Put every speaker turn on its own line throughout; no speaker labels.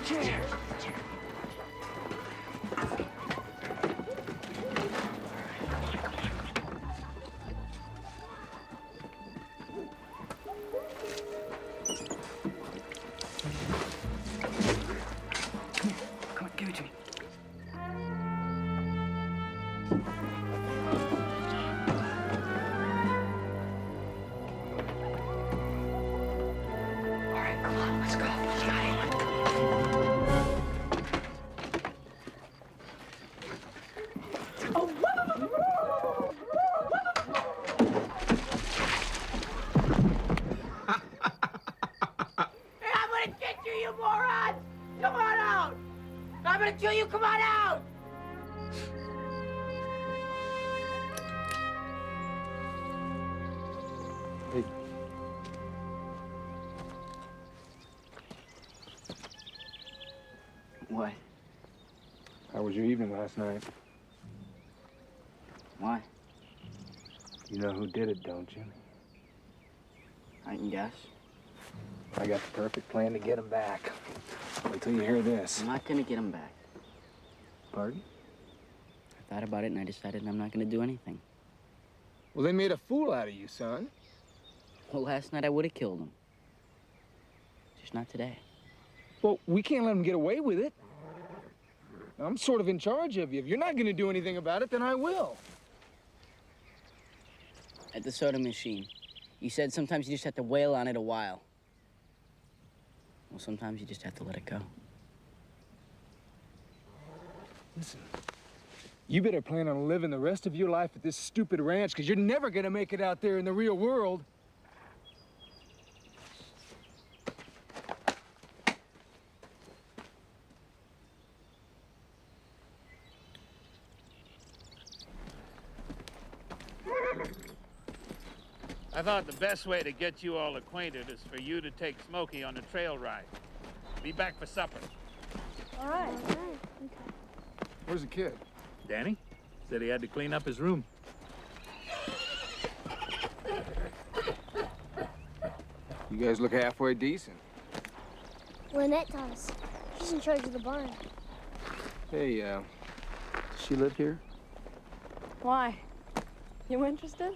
chair. Come on, give it to me. All right, come on, let's go.
I'm gonna kill you! Come on out!
Hey.
What?
How was your evening last night?
Why?
You know who did it, don't you?
I can guess.
I got the perfect plan to get him back. Wait till you hear this.
I'm not gonna get him back.
Pardon?
I thought about it and I decided I'm not gonna do anything.
Well, they made a fool out of you, son.
Well, last night I would have killed him. Just not today.
Well, we can't let him get away with it. I'm sort of in charge of you. If you're not gonna do anything about it, then I will.
At the soda machine, you said sometimes you just have to wail on it a while. Well, sometimes you just have to let it go.
Listen, you better plan on living the rest of your life at this stupid ranch, because you're never gonna make it out there in the real world.
I thought the best way to get you all acquainted is for you to take Smokey on a trail ride. Be back for supper.
All right. Okay.
Where's the kid?
Danny said he had to clean up his room.
You guys look halfway decent.
Lynette does. She's in charge of the barn.
Hey, does she live here?
Why? You interested?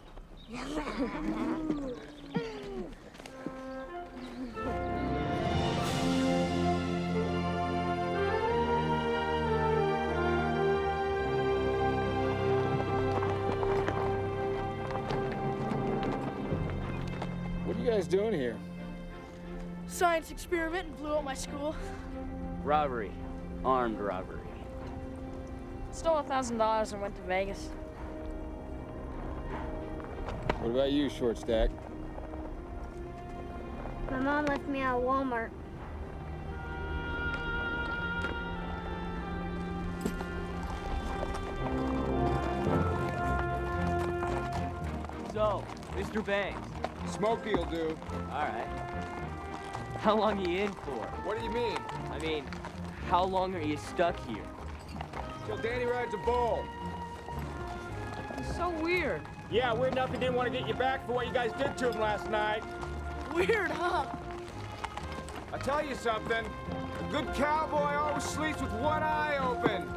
What are you guys doing here?
Science experiment and blew up my school.
Robbery. Armed robbery.
Stole $1,000 and went to Vegas.
What about you, short stack?
My mom left me at Walmart.
So, Mr. Banks.
Smokey'll do.
All right. How long are you in for?
What do you mean?
I mean, how long are you stuck here?
Till Danny rides a bull.
It's so weird.
Yeah, weird enough he didn't want to get you back for what you guys did to him last night.
Weird, huh?
I tell you something, a good cowboy always sleeps with one eye open.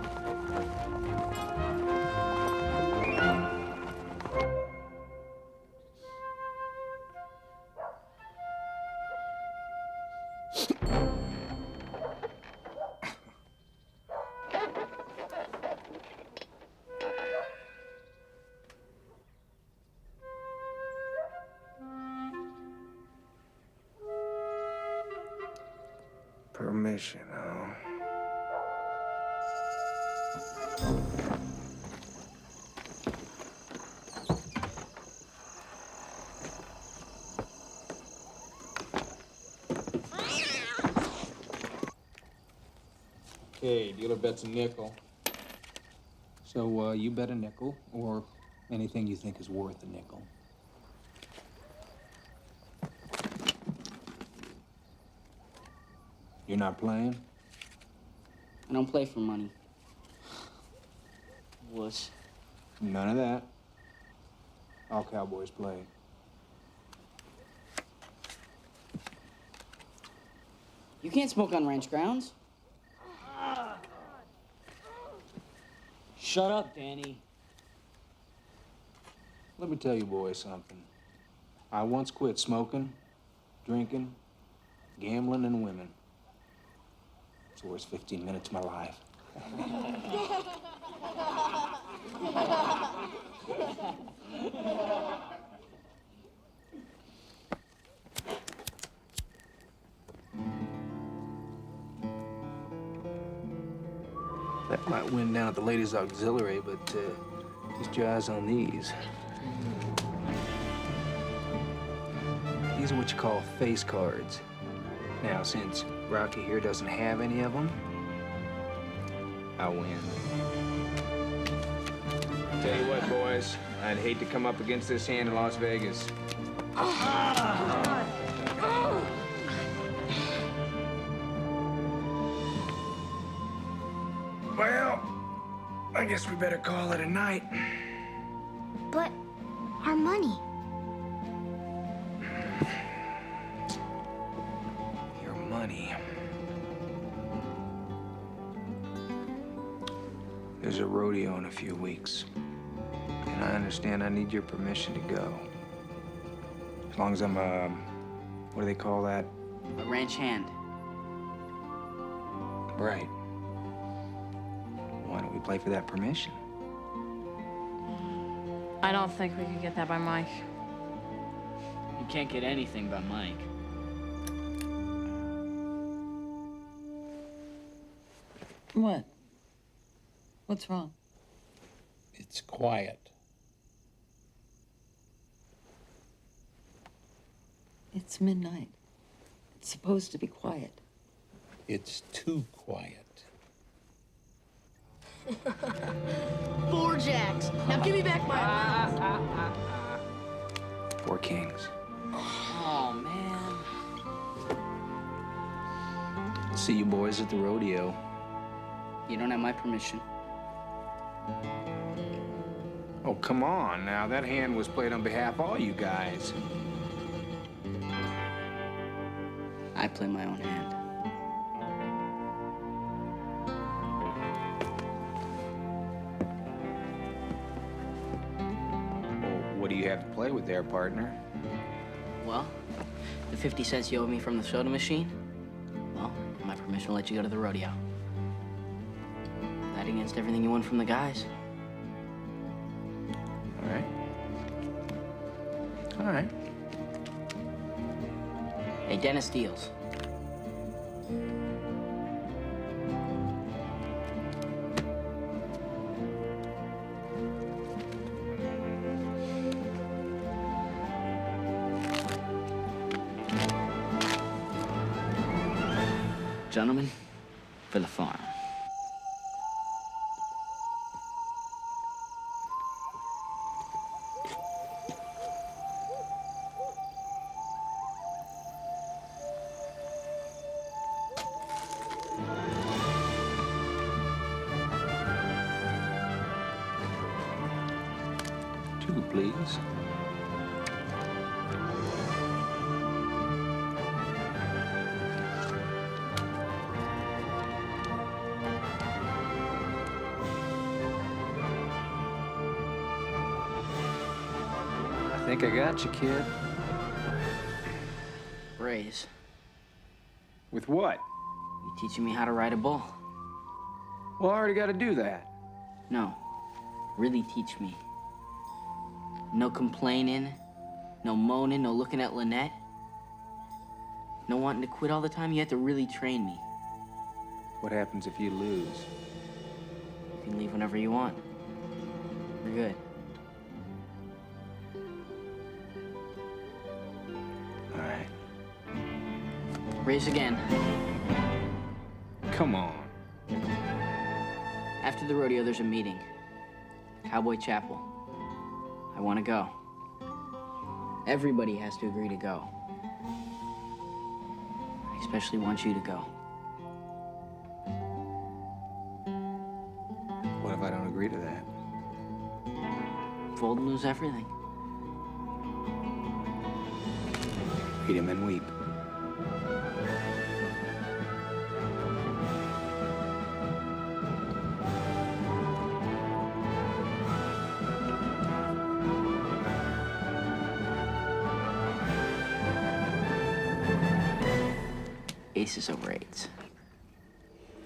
Permission, huh? Okay, dealer bets a nickel. So, you bet a nickel, or anything you think is worth a nickel. You're not playing?
I don't play for money. Wuss.
None of that. All cowboys play.
You can't smoke on ranch grounds. Shut up, Danny.
Let me tell you boys something. I once quit smoking, drinking, gambling, and women. It's the worst 15 minutes of my life. That might win down at the ladies' auxiliary, but just your eyes on these. These are what you call face cards. Now, since Rocky here doesn't have any of them, I win.
Tell you what, boys, I'd hate to come up against this hand in Las Vegas.
Well, I guess we better call it a night.
But our money.
Your money. There's a rodeo in a few weeks. And I understand I need your permission to go. As long as I'm what do they call that?
A ranch hand.
Right. Why don't we play for that permission?
I don't think we can get that by Mike.
You can't get anything by Mike.
What? What's wrong?
It's quiet.
It's midnight. It's supposed to be quiet.
It's too quiet.
4 jacks. Now give me back my...
4 kings.
Oh, man.
See you boys at the rodeo.
You don't have my permission.
Oh, come on now. That hand was played on behalf of all you guys.
I play my own hand.
Well, what do you have to play with there, partner?
Well, the 50 cents you owe me from the soda machine, well, my permission to let you go to the rodeo. That against everything you won from the guys.
All right. All right.
Hey, Dennis Deals. Gentlemen, for the farm.
Two, please. I think I got you, kid.
Raise.
With what?
You teaching me how to ride a bull?
Well, I already got to do that.
No. Really teach me. No complaining, no moaning, no looking at Lynette. No wanting to quit all the time. You have to really train me.
What happens if you lose?
You can leave whenever you want. We're good.
All right.
Race again.
Come on.
After the rodeo, there's a meeting. Cowboy Chapel. I want to go. Everybody has to agree to go. I especially want you to go.
What if I don't agree to that?
Fold and lose everything.
Read him and weep.
cases over AIDS.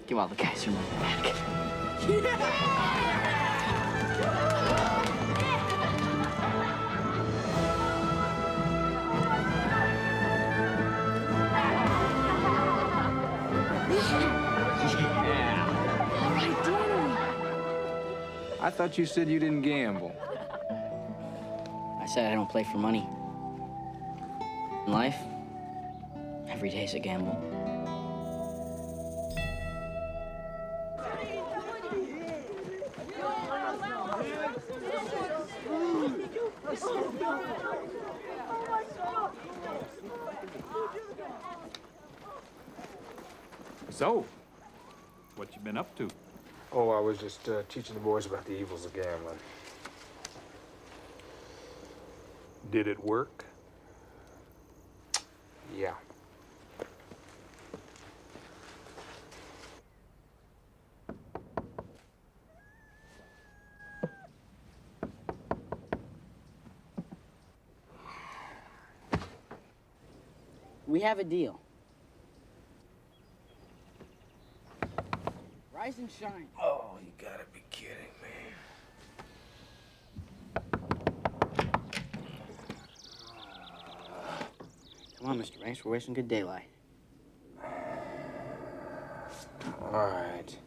Give all the guys their money back.
I thought you said you didn't gamble.
I said I don't play for money. In life, every day's a gamble.
So, what you been up to?
Oh, I was just teaching the boys about the evils of gambling.
Did it work?
Yeah.
We have a deal. Rise and shine.
Oh, you gotta be kidding me.
Come on, Mr. Banks, we're wasting good daylight.
All right.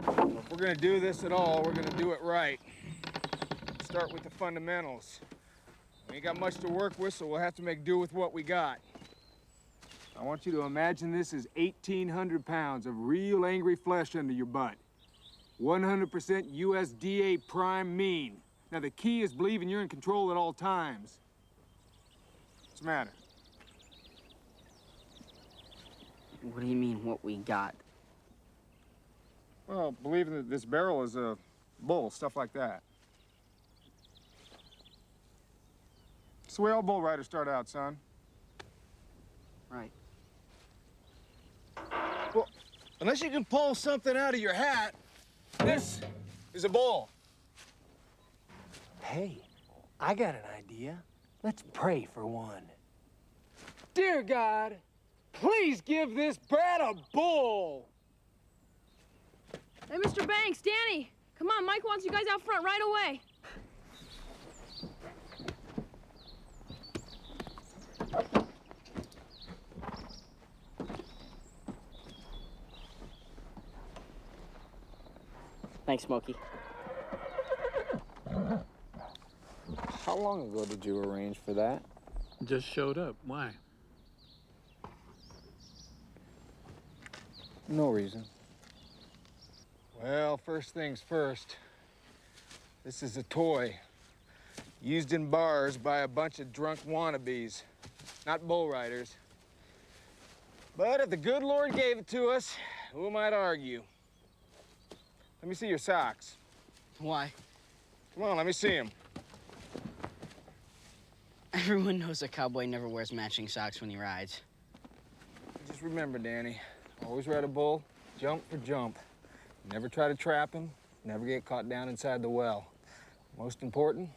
Well, if we're gonna do this at all, we're gonna do it right. Start with the fundamentals. We ain't got much to work with, so we'll have to make do with what we got. I want you to imagine this as 1,800 pounds of real angry flesh under your butt. 100% USDA prime mean. Now, the key is believing you're in control at all times. What's the matter?
What do you mean, what we got?
Well, believing that this barrel is a bull, stuff like that. It's the way all bull riders start out, son.
Right.
Well, unless you can pull something out of your hat, this is a bull.
Hey, I got an idea. Let's pray for one. Dear God, please give this brat a bull.
Hey, Mr. Banks, Danny, come on, Mike wants you guys out front right away.
Thanks, Smokey.
How long ago did you arrange for that?
Just showed up. Why?
No reason. Well, first things first. This is a toy. Used in bars by a bunch of drunk wannabes. Not bull riders. But if the good Lord gave it to us, who might argue? Let me see your socks.
Why?
Come on, let me see them.
Everyone knows a cowboy never wears matching socks when he rides.
Just remember, Danny, always ride a bull, jump for jump. Never try to trap him, never get caught down inside the well. Most important,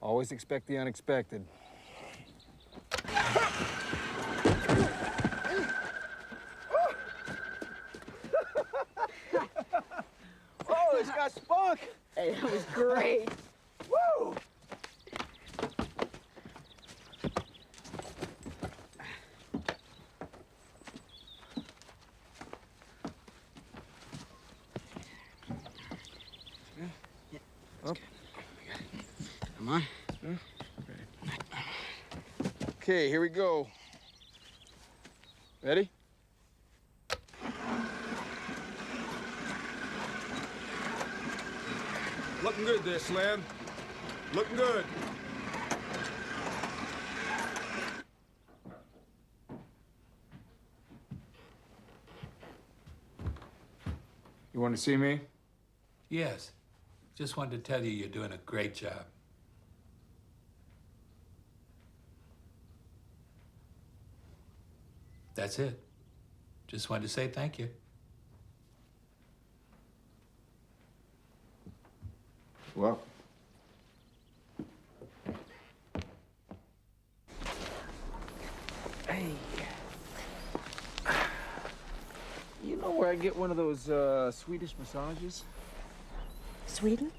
always expect the unexpected. Oh, it's got spunk!
Hey, that was great.
Woo!
Come on.
Okay, here we go. Ready? Looking good there, Slim. Looking good. You want to see me?
Yes. Just wanted to tell you you're doing a great job. That's it. Just wanted to say thank you.
Well.
Hey.
get one of those Swedish massages?
Sweden?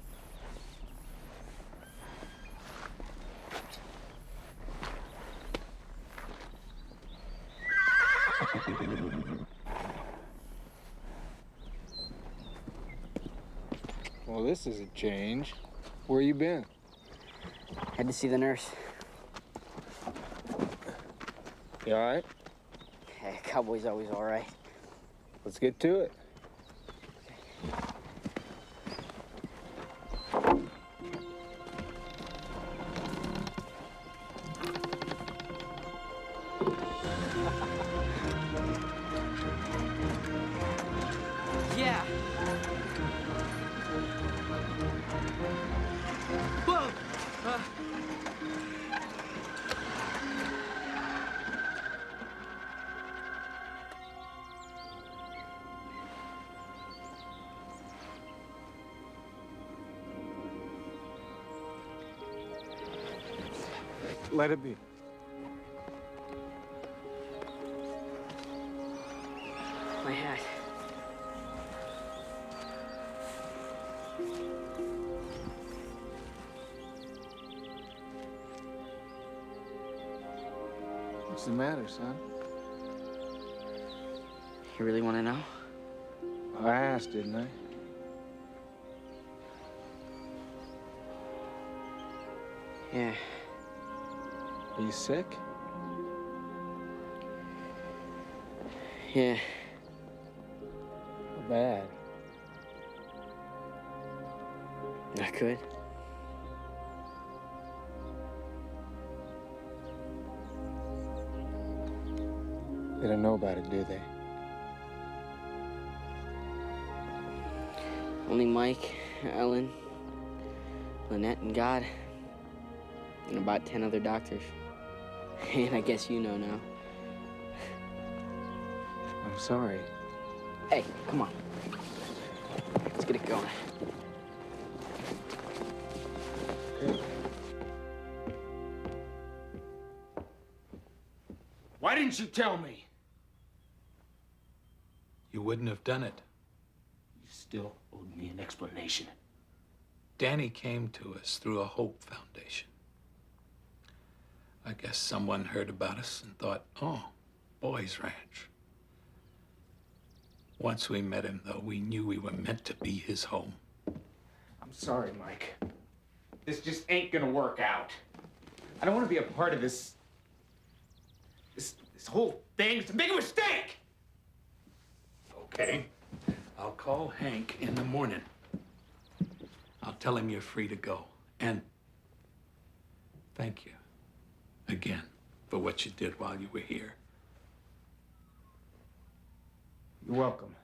Well, this is a change. Where you been?
Had to see the nurse.
You all right?
Hey, cowboy's always all right.
Let's get to it.
Yeah. Whoa!
Let it be.
My hat.
What's the matter, son?
You really want to know?
I asked, didn't I?
Yeah.
Are you sick?
Yeah.
How bad?
Not good.
They don't know about it, do they?
Only Mike, Ellen, Lynette, and God. And about 10 other doctors. And I guess you know now.
I'm sorry.
Hey, come on. Let's get it going.
Why didn't you tell me?
You wouldn't have done it.
You still owed me an explanation.
Danny came to us through a Hope Foundation. I guess someone heard about us and thought, oh, Boys Ranch. Once we met him, though, we knew we were meant to be his home.
I'm sorry, Mike. This just ain't gonna work out. I don't want to be a part of this whole thing. It's a big mistake!
Okay. I'll call Hank in the morning. I'll tell him you're free to go. And thank you again for what you did while you were here.
You're welcome.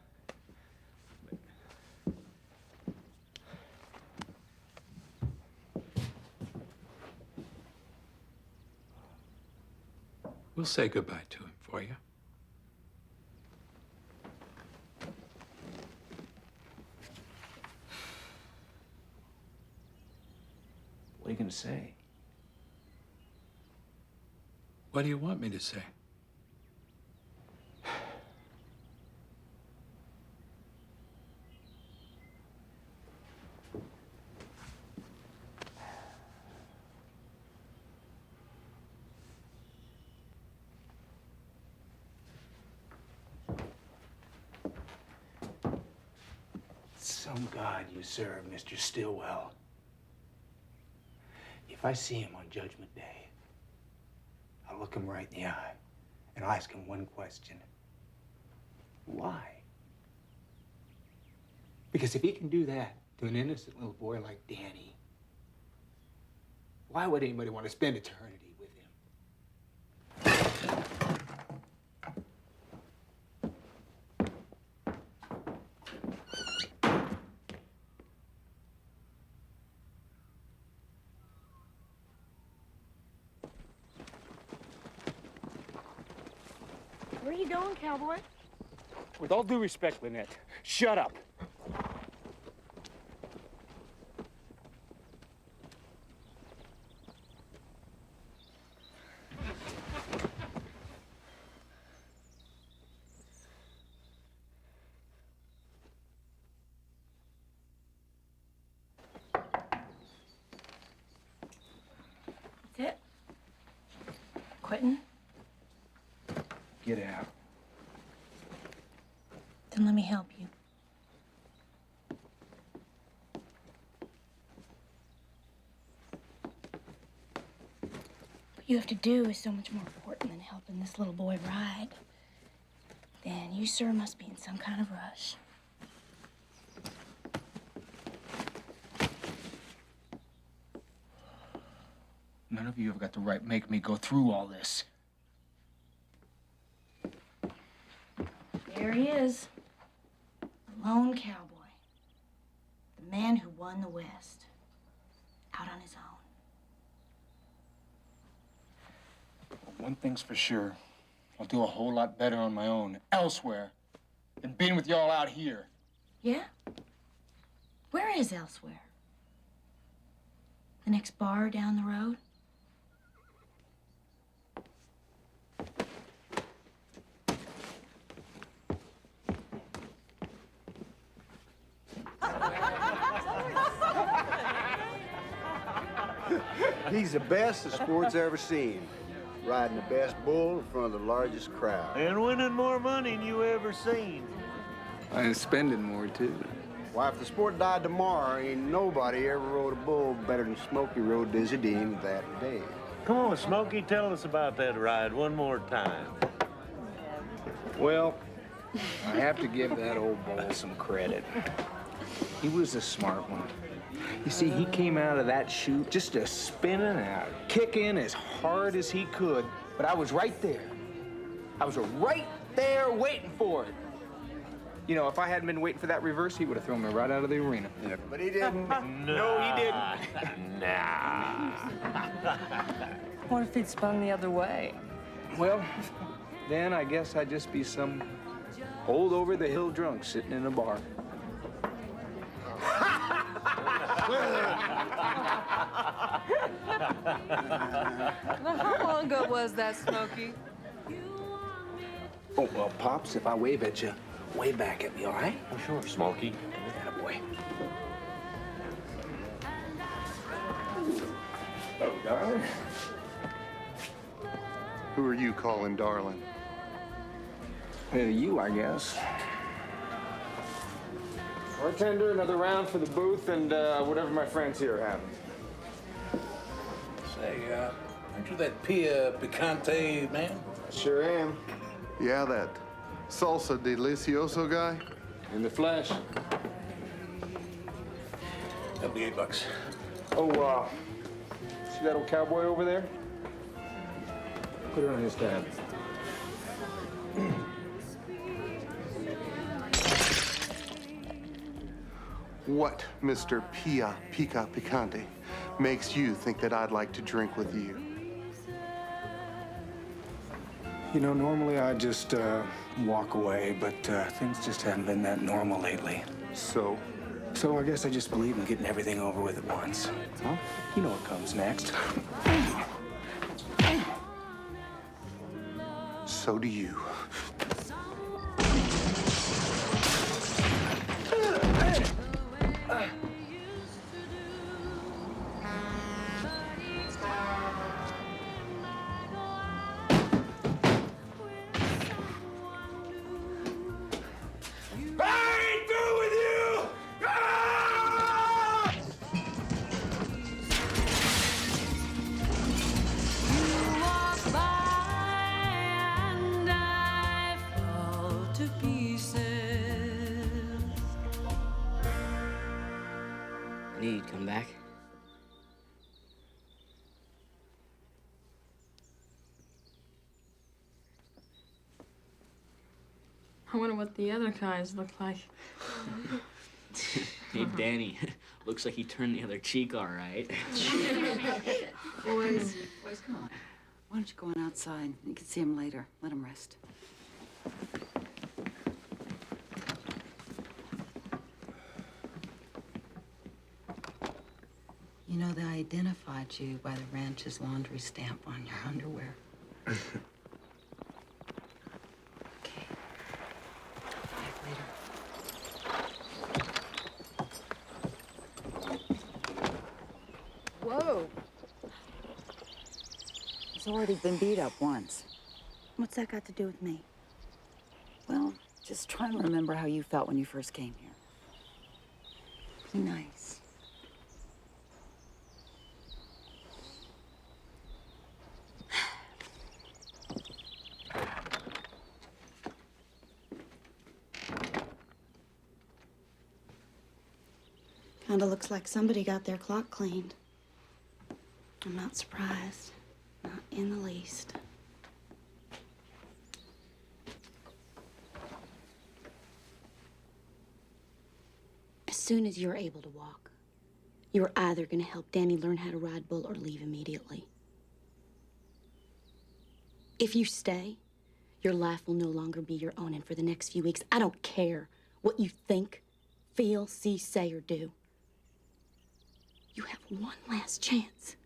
We'll say goodbye to him for you.
What are you gonna say?
What do you want me to say?
Some God you serve, Mr. Stillwell. If I see him on Judgment Day, I'll look him right in the eye and I'll ask him one question. Why? Because if he can do that to an innocent little boy like Danny, why would anybody want to spend eternity with him?
Where are you going, cowboy?
With all due respect, Lynette, shut up.
quitting?
Get out.
Then let me help you. What you have to do is so much more important than helping this little boy ride. Then you, sir, must be in some kind of rush.
None of you have got the right to make me go through all this.
There he is. The lone cowboy. The man who won the West. Out on his own.
One thing's for sure. I'll do a whole lot better on my own, elsewhere, than being with y'all out here.
Yeah? Where is elsewhere? The next bar down the road?
He's the best the sport's ever seen. Riding the best bull in front of the largest crowd.
And winning more money than you ever seen.
And spending more, too.
Why, if the sport died tomorrow, ain't nobody ever rode a bull better than Smokey rode Dizzy Dean that day.
Come on, Smokey, tell us about that ride one more time.
Well, I have to give that old bull some credit. He was a smart one. You see, he came out of that chute just a spinning out, kicking as hard as he could, but I was right there. I was right there waiting for it. You know, if I hadn't been waiting for that reverse, he would have thrown me right out of the arena.
Yeah, but he didn't.
No, he didn't.
Nah.
What if he'd spun the other way?
Well, then I guess I'd just be some old over-the-hill drunk sitting in a bar.
How long ago was that, Smokey?
Oh, well, Pops, if I wave at you, wave back at me, all right?
Oh, sure, Smokey.
Attaboy.
Oh, darling.
Who are you calling darling?
You, I guess.
Bartender, another round for the booth and whatever my friends here are having.
Say, aren't you that Pia Picante man?
Sure am.
Yeah, that salsa delicioso guy?
In the flesh.
That'll be $8.
Oh, see that old cowboy over there? Put it on his tab.
What, Mr. Pia Pica Picante, makes you think that I'd like to drink with you?
You know, normally I'd just walk away, but things just haven't been that normal lately.
So?
So I guess I just believe in getting everything over with at once. Huh? You know what comes next.
So do you.
I knew you'd come back.
I wonder what the other guys look like.
Hey, Danny. Looks like he turned the other cheek all right.
Boys, come on. Why don't you go on outside? You can see him later. Let him rest. You know, they identified you by the ranch's laundry stamp on your underwear. Okay. Back later.
Whoa. Is
already been beat up once.
What's that got to do with me?
Well, just try and remember how you felt when you first came here. Be nice.
Kinda looks like somebody got their clock cleaned. I'm not surprised. Not in the least. As soon as you're able to walk, you're either gonna help Danny learn how to ride bull or leave immediately. If you stay, your life will no longer be your own, and for the next few weeks, I don't care what you think, feel, see, say, or do. You have one last chance.